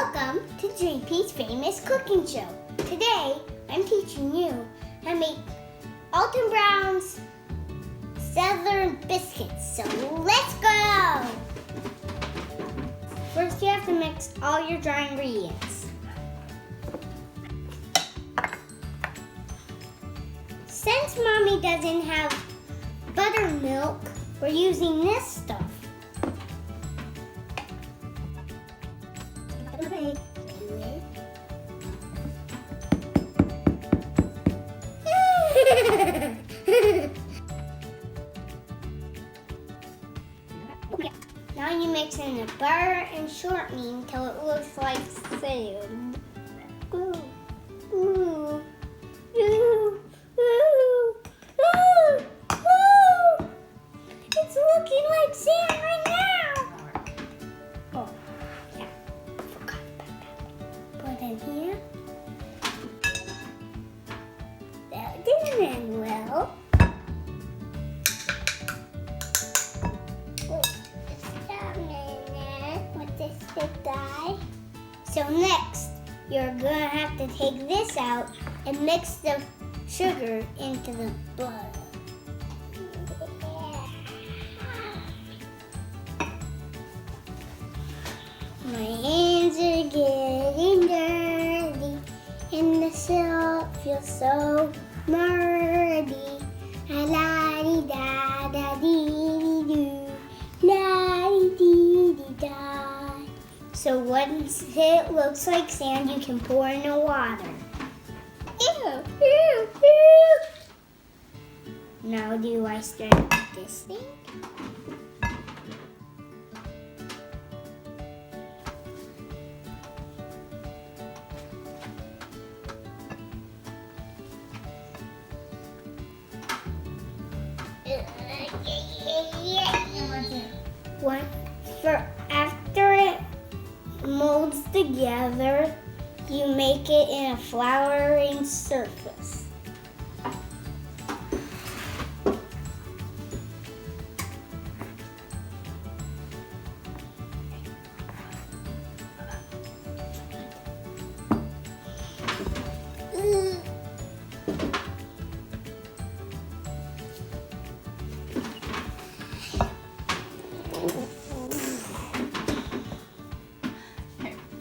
Welcome to JP's Famous Cooking Show. Today, I'm teaching you how to make Alton Brown's Southern Biscuits. So let's go! First, you have to mix all your dry ingredients. Since Mommy doesn't have buttermilk, we're using this stuff. Now you mix in the butter and shortening until it looks like sand. Ooh, ooh, ooh, ooh, ooh, ooh. It's looking like sand right now. Oh, yeah, forgot about that. Put in here. That didn't end well. So next, you're gonna have to take this out and mix the sugar into the butter. My hands are getting dirty and the salt feels so murky. La-di-da-da-dee-dee-doo, la-di-dee-dee-da. So once it looks like sand, you can pour in the water. Ew, ew, ew. Now do I start with this thing? After it molds together, you make it in a flouring surface.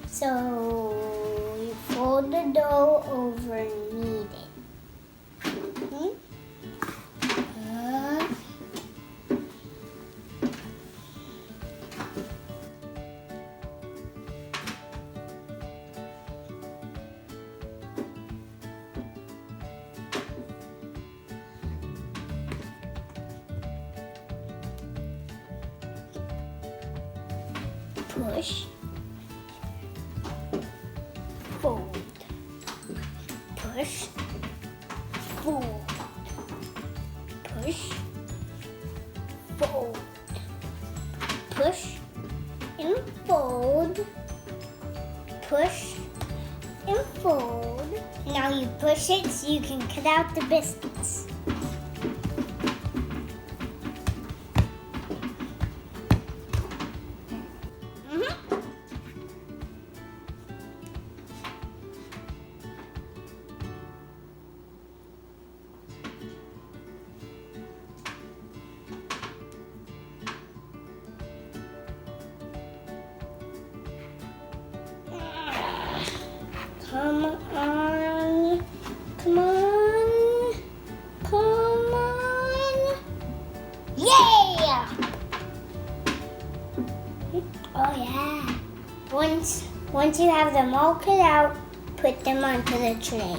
So you fold the dough over and knead it. Push. Fold, push, fold, push, fold, push, and fold, push, and fold. Now you push it so you can cut out the biscuits. Come on, come on, come on. Yeah! Oh yeah. Once you have them all cut out, put them onto the tray.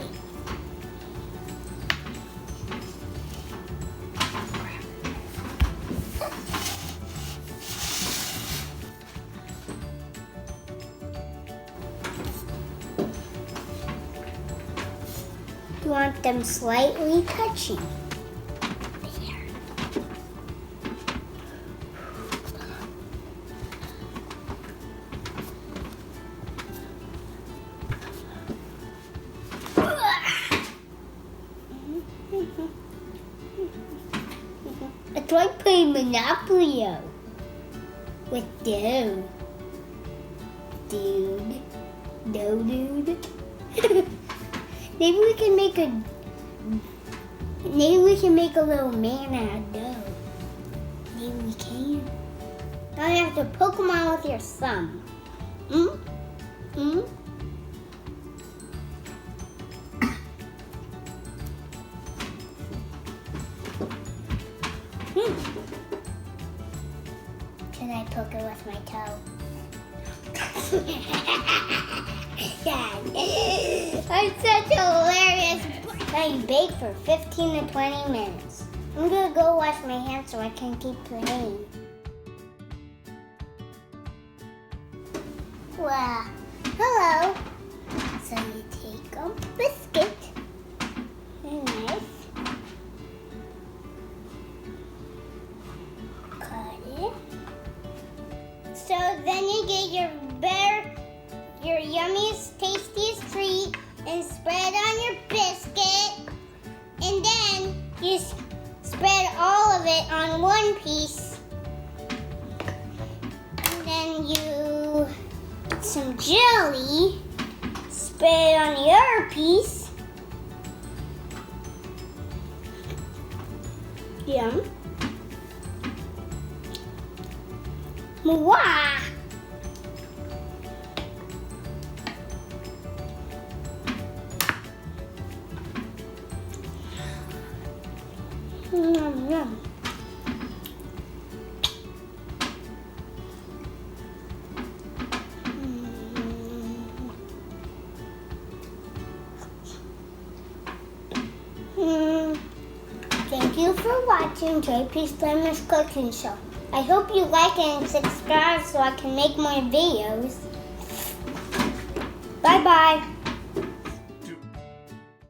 You want them slightly touchy. There. It's like playing Monopoly with dough, dude. No, dude. Maybe we can make a little man out of dough. Maybe we can. Now you have to poke them on with your thumb. Should I poke it with my toe? I'm such hilarious. Now you bake for 15 to 20 minutes. I'm gonna go wash my hands so I can keep playing. Wow. Hello. So you take a biscuit. Very nice. Cut it. So then you get your yummiest, tastiest treat and spread on your biscuit. And then you spread all of it on one piece. And then you get some jelly, spread it on the other piece. Yum. Mwah! Yum. Thank you for watching JP's Lemons Cooking Show. I hope you like it and subscribe so I can make more videos.